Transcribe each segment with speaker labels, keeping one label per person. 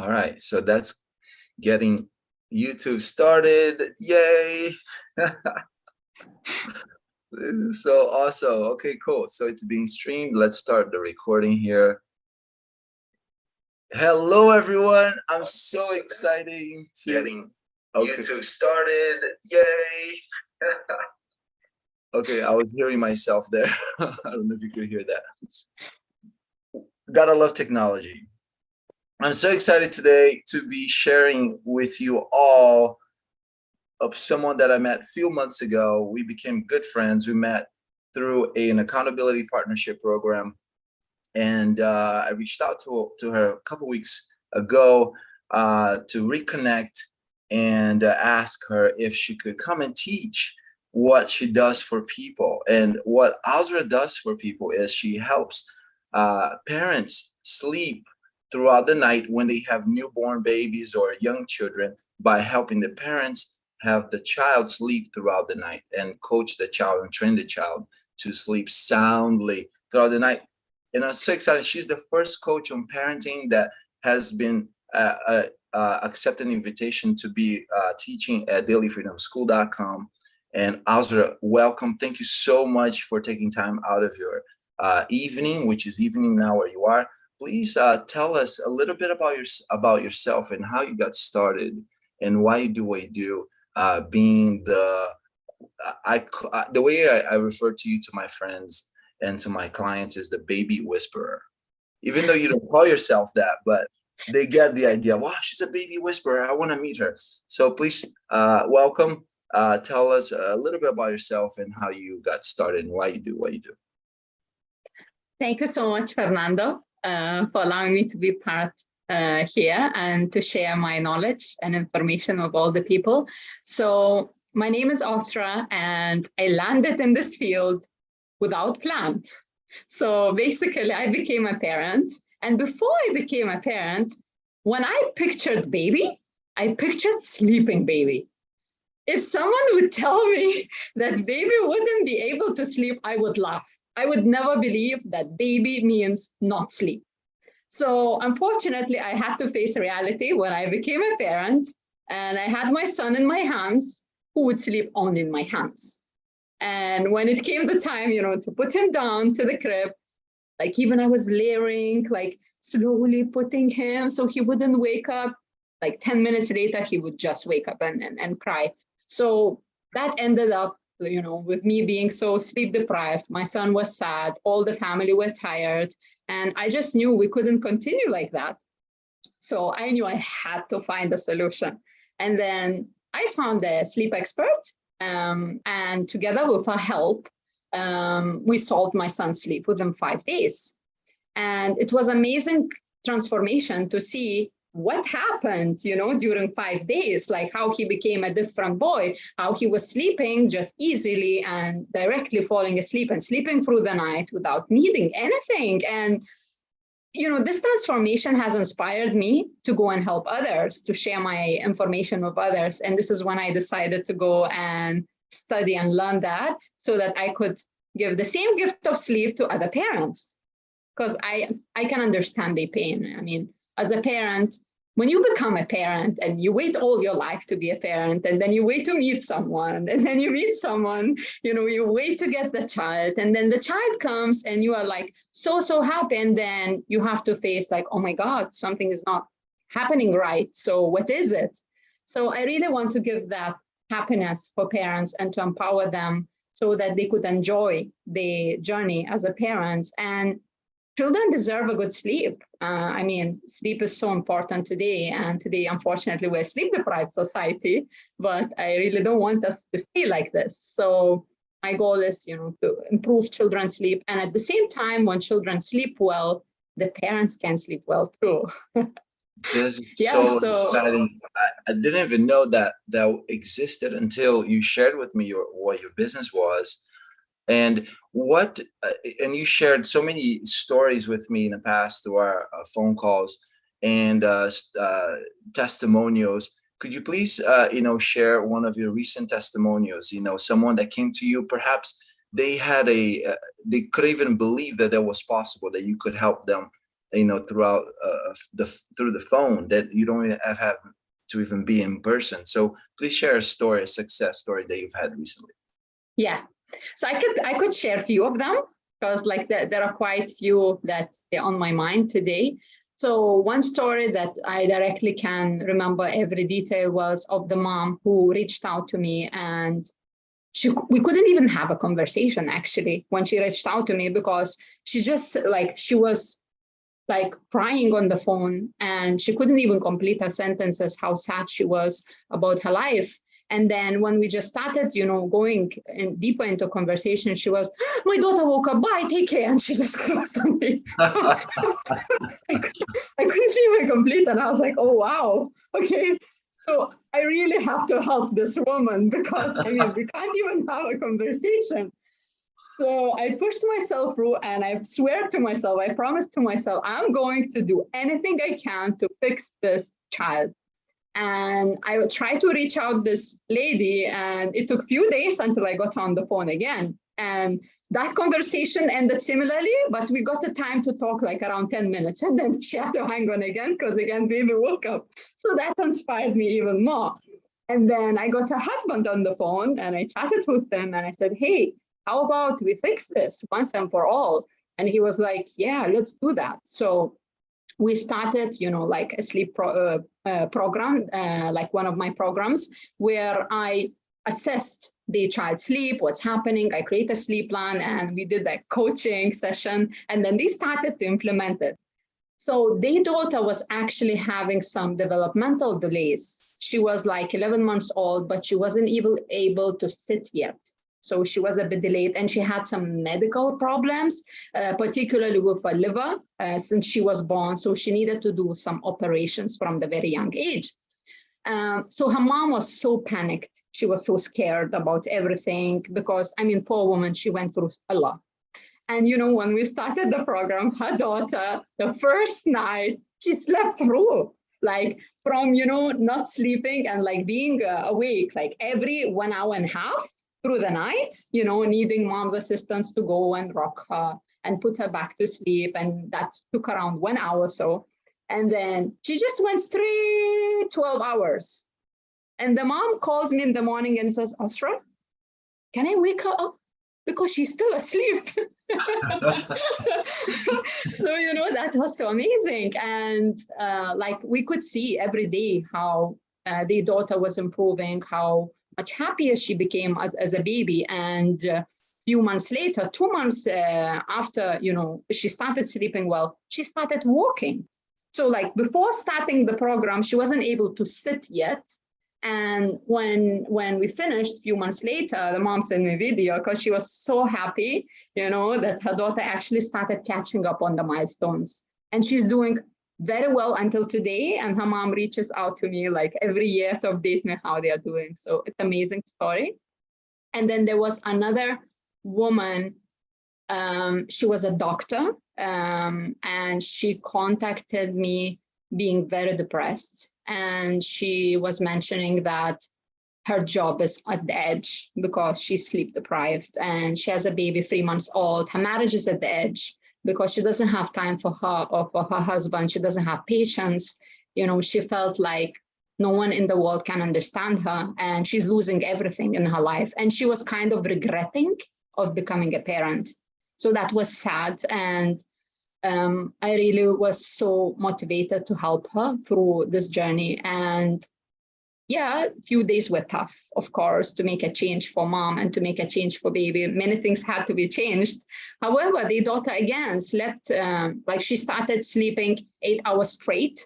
Speaker 1: All right, so that's getting YouTube started. Yay! This is so awesome. Okay, cool. So it's being streamed. Let's start the recording here. Hello, everyone. I'm so excited to getting YouTube started. Yay! Okay, I was hearing myself there. I don't know if you could hear that. Gotta love technology. I'm so excited today to be sharing with you all of someone that I met a few months ago. We became good friends. We met through an accountability partnership program. And I reached out to her a couple weeks ago to reconnect and ask her if she could come and teach what she does for people. And what Ausra does for people is she helps parents sleep throughout the night when they have newborn babies or young children by helping the parents have the child sleep throughout the night and coach the child and train the child to sleep soundly throughout the night. And I'm so excited. She's the first coach on parenting that has been accepted an invitation to be teaching at dailyfreedomschool.com. And Ausra, welcome. Thank you so much for taking time out of your evening, which is evening now where you are. Please tell us a little bit about yourself and how you got started and why you do what you do. Being the way I refer to you to my friends and to my clients is the baby whisperer. Even though you don't call yourself that, but they get the idea. Wow, she's a baby whisperer. I want to meet her. So please welcome. Tell us a little bit about yourself and how you got started and why you do what you do.
Speaker 2: Thank you so much, Fernando, for allowing me to be part here and to share my knowledge and information of all the people. So my name is Ausra, and I landed in this field without plan. So basically, I became a parent. And before I became a parent, when I pictured baby, I pictured sleeping baby. If someone would tell me that baby wouldn't be able to sleep, I would laugh. I would never believe that baby means not sleep. So unfortunately, I had to face reality when I became a parent, and I had my son in my hands who would sleep only in my hands. And when it came the time, to put him down to the crib, like even I was layering, like slowly putting him so he wouldn't wake up. Like 10 minutes later, he would just wake up and cry. So that ended up, with me being so sleep deprived. My son was sad, all the family were tired, and I just knew we couldn't continue like that. So I knew I had to find a solution. And then I found a sleep expert, and together with her help, we solved my son's sleep within 5 days. And it was amazing transformation to see what happened, during 5 days, like how he became a different boy, how he was sleeping just easily and directly falling asleep and sleeping through the night without needing anything. And, this transformation has inspired me to go and help others, to share my information with others. And this is when I decided to go and study and learn that so that I could give the same gift of sleep to other parents. Because I can understand their pain. I mean, as a parent, when you become a parent and you wait all your life to be a parent, and then you wait to meet someone, and then you meet someone, you wait to get the child, and then the child comes and you are like so happy, and then you have to face like, oh my God, something is not happening right. So what is it? So I really want to give that happiness for parents and to empower them so that they could enjoy the journey as a parents. And children deserve a good sleep. Sleep is so important today. And today, unfortunately, we're a sleep-deprived society, but I really don't want us to stay like this. So my goal is, to improve children's sleep. And at the same time, when children sleep well, the parents can sleep well too.
Speaker 1: This is so exciting. I didn't even know that existed until you shared with me what your business was. And and you shared so many stories with me in the past through our phone calls and testimonials. Could you please, share one of your recent testimonials? Someone that came to you, perhaps they had they couldn't even believe that was possible, that you could help them throughout through the phone, that you don't even have to even be in person. So please share a success story that you've had recently.
Speaker 2: Yeah, so I could share a few of them, because like there are quite few that are on my mind today. So one story that I directly can remember every detail was of the mom who reached out to me, and we couldn't even have a conversation actually when she reached out to me, because she was like crying on the phone, and she couldn't even complete her sentences, how sad she was about her life. And then when we just started, going deeper into conversation, she was, my daughter woke up, bye, take care. And she just closed on me. So I couldn't even complete. And I was like, oh, wow. Okay. So I really have to help this woman, because we can't even have a conversation. So I pushed myself through, and I swear to myself, I promised to myself, I'm going to do anything I can to fix this child. And I would try to reach out this lady, and it took a few days until I got on the phone again. And that conversation ended similarly, but we got the time to talk like around 10 minutes. And then she had to hang on again, because again, baby woke up. So that inspired me even more. And then I got her husband on the phone, and I chatted with him, and I said, hey, how about we fix this once and for all? And he was like, yeah, let's do that. So we started, like a sleep program, like one of my programs, where I assessed the child's sleep, what's happening. I create a sleep plan, and we did a coaching session, and then they started to implement it. So their daughter was actually having some developmental delays. She was like 11 months old, but she wasn't even able to sit yet. So she was a bit delayed, and she had some medical problems, particularly with her liver, since she was born. So she needed to do some operations from the very young age. So her mom was so panicked. She was so scared about everything, because, poor woman, she went through a lot. And, when we started the program, her daughter, the first night, she slept through, like from, not sleeping and like being awake, like every 1 hour and a half through the night, needing mom's assistance to go and rock her and put her back to sleep. And that took around 1 hour or so. And then she just went straight 12 hours. And the mom calls me in the morning and says, Ausra, can I wake her up? Because she's still asleep. So, that was so amazing. And like we could see every day how the daughter was improving, how much happier she became as a baby. And a few months later, 2 months after, she started sleeping well, she started walking. So like before starting the program, she wasn't able to sit yet. And when we finished a few months later, the mom sent me a video, because she was so happy, that her daughter actually started catching up on the milestones. And she's doing very well until today. And her mom reaches out to me like every year to update me how they are doing. So it's an amazing story. And then there was another woman. She was a doctor, and she contacted me being very depressed. And she was mentioning that her job is at the edge because she's sleep deprived, and she has a baby 3 months old. Her marriage is at the edge because she doesn't have time for her or for her husband. She doesn't have patience. She felt like no one in the world can understand her, and she's losing everything in her life. And she was kind of regretting of becoming a parent. So that was sad. And I really was so motivated to help her through this journey. And yeah, a few days were tough, of course, to make a change for mom and to make a change for baby. Many things had to be changed. However, the daughter again slept, like she started sleeping 8 hours straight.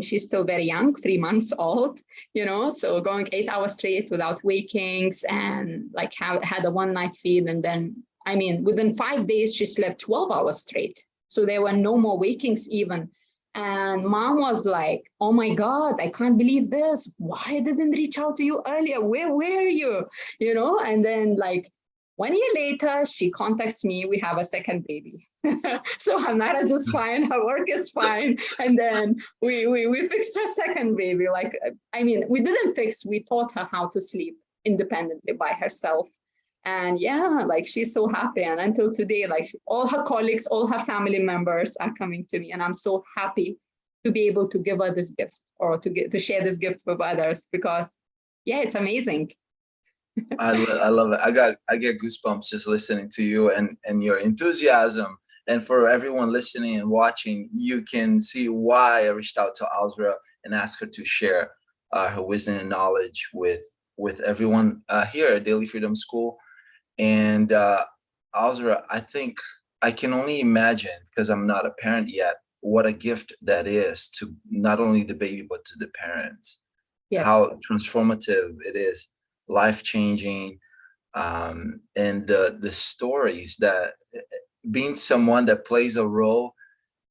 Speaker 2: She's still very young, 3 months old, so going 8 hours straight without wakings, and like had a one night feed. And then, within 5 days, she slept 12 hours straight. So there were no more wakings even. And mom was like, oh my God, I can't believe this. Why I didn't reach out to you earlier? Where were you? And then like 1 year later, she contacts me. We have a second baby. So her marriage is fine. Her work is fine. And then we fixed her second baby. We didn't fix, we taught her how to sleep independently by herself. And yeah, like she's so happy. And until today, like all her colleagues, all her family members are coming to me. And I'm so happy to be able to give her this gift or to share this gift with others because yeah, it's amazing.
Speaker 1: I love it. I get goosebumps just listening to you and your enthusiasm. And for everyone listening and watching, you can see why I reached out to Ausra and asked her to share her wisdom and knowledge with everyone here at Daily Freedom School. And Ausra, I think I can only imagine, because I'm not a parent yet, what a gift that is to not only the baby but to the parents.
Speaker 2: Yes.
Speaker 1: How transformative it is, life-changing, and the stories that being someone that plays a role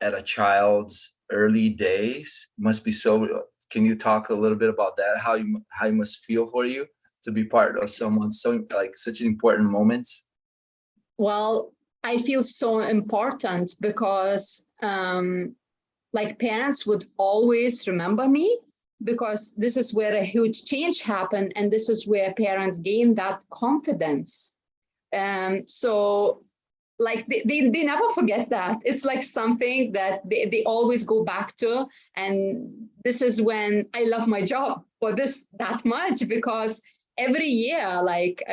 Speaker 1: at a child's early days must be so. Can you talk a little bit about that? How you must feel for you to be part of someone so like such important moments?
Speaker 2: Well, I feel so important because like parents would always remember me because this is where a huge change happened and this is where parents gain that confidence. So like they never forget that. It's like something that they always go back to. And this is when I love my job for this that much because every year, like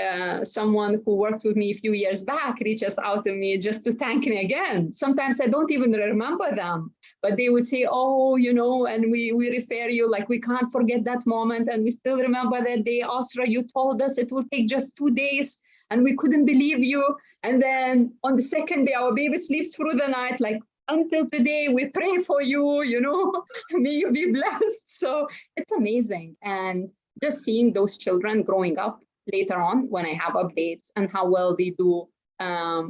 Speaker 2: someone who worked with me a few years back reaches out to me just to thank me again. Sometimes I don't even remember them, but they would say, oh, you know, and we refer you, like we can't forget that moment. And we still remember that day, Ausra, you told us it will take just 2 days and we couldn't believe you. And then on the second day, our baby sleeps through the night, like until today, we pray for you, you know, may you be blessed. So it's amazing. And just seeing those children growing up later on when I have updates and how well they do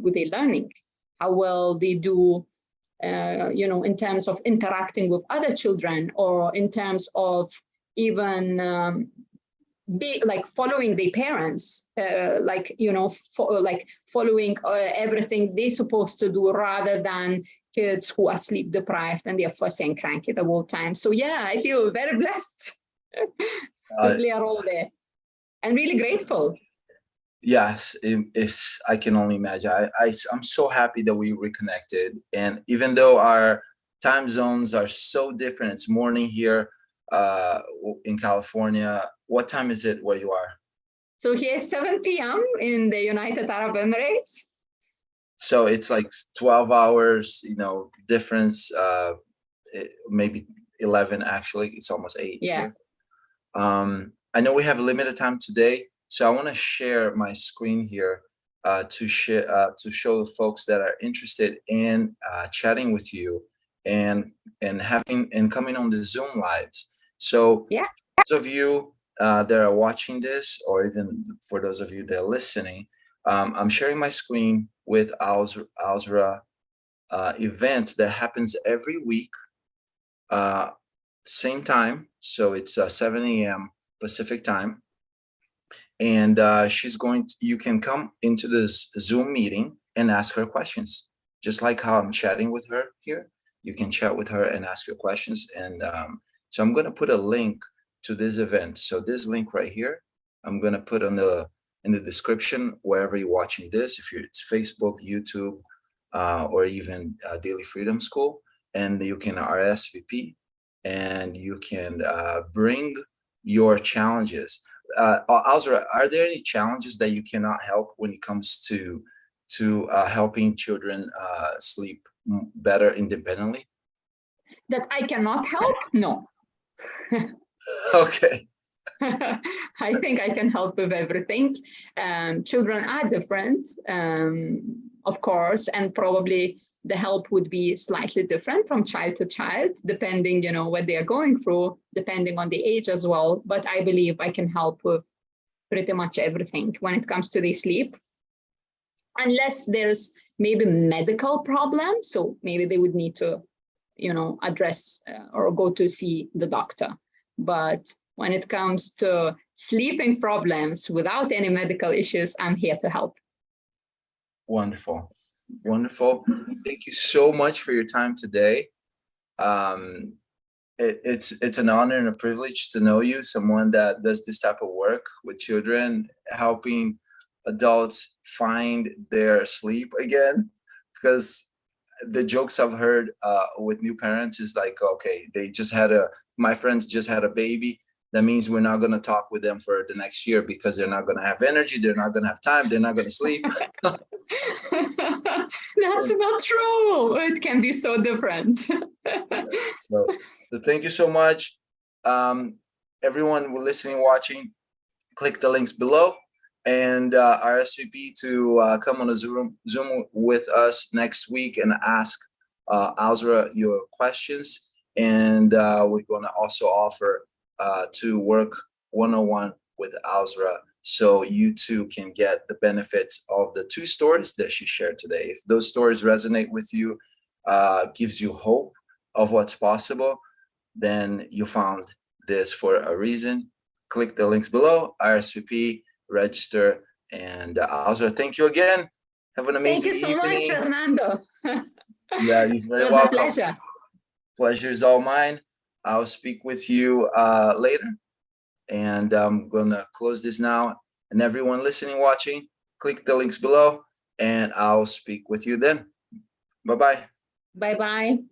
Speaker 2: with their learning, how well they do, you know, in terms of interacting with other children or in terms of even be like following their parents, like, you know, like following everything they're supposed to do rather than kids who are sleep deprived and they're fussy and cranky the whole time. So yeah, I feel very blessed. To play a role there and really grateful.
Speaker 1: Yes, it's I can only imagine. I'm so happy that we reconnected, and even though our time zones are so different, it's morning here in California. What time is it where you are?
Speaker 2: So here's 7 p.m. in the United Arab Emirates.
Speaker 1: So it's like 12 hours, you know, difference, maybe 11 actually. It's almost 8
Speaker 2: Yeah.
Speaker 1: here. I know we have limited time today, so I want to share my screen here to show the folks that are interested in chatting with you and having and coming on the Zoom lives. So
Speaker 2: yeah,
Speaker 1: those of you that are watching this, or even for those of you that are listening, I'm sharing my screen with Ausra event that happens every week, same time. So it's 7 a.m. Pacific time. And you can come into this Zoom meeting and ask her questions, just like how I'm chatting with her here. You can chat with her and ask your questions. And so I'm going to put a link to this event. So this link right here, I'm going to put in the description wherever you're watching this, if it's Facebook, YouTube, or even Daily Freedom School, and you can RSVP and you can bring your challenges. Ausra, are there any challenges that you cannot help when it comes to helping children sleep better independently?
Speaker 2: That I cannot help? No.
Speaker 1: Okay.
Speaker 2: I think I can help with everything. Children are different, of course, and probably the help would be slightly different from child to child, depending, you know, what they are going through, depending on the age as well. But I believe I can help with pretty much everything when it comes to their sleep, unless there's maybe medical problems. So maybe they would need to, you know, address or go to see the doctor. But when it comes to sleeping problems without any medical issues, I'm here to help.
Speaker 1: Wonderful. Wonderful. Thank you so much for your time today. It's an honor and a privilege to know you, someone that does this type of work with children, helping adults find their sleep again, because the jokes I've heard with new parents is like, okay, my friends just had a baby. That means we're not going to talk with them for the next year because they're not going to have energy. They're not going to have time. They're not going to sleep.
Speaker 2: That's not true. It can be so different.
Speaker 1: So thank you so much. Everyone listening, watching, click the links below and RSVP to come on a Zoom with us next week and ask Ausra your questions. And we're going to also offer to work one-on-one with Ausra, so you too can get the benefits of the 2 stories that she shared today. If those stories resonate with you, gives you hope of what's possible, then you found this for a reason. Click the links below, RSVP, register, and Ausra, thank you again. Have an amazing evening.
Speaker 2: Thank you so much, Fernando.
Speaker 1: Yeah, you're very welcome.
Speaker 2: It was a pleasure.
Speaker 1: Pleasure is all mine. I'll speak with you later. And I'm gonna close this now. And everyone listening, watching, click the links below and I'll speak with you then. Bye-bye.
Speaker 2: Bye-bye.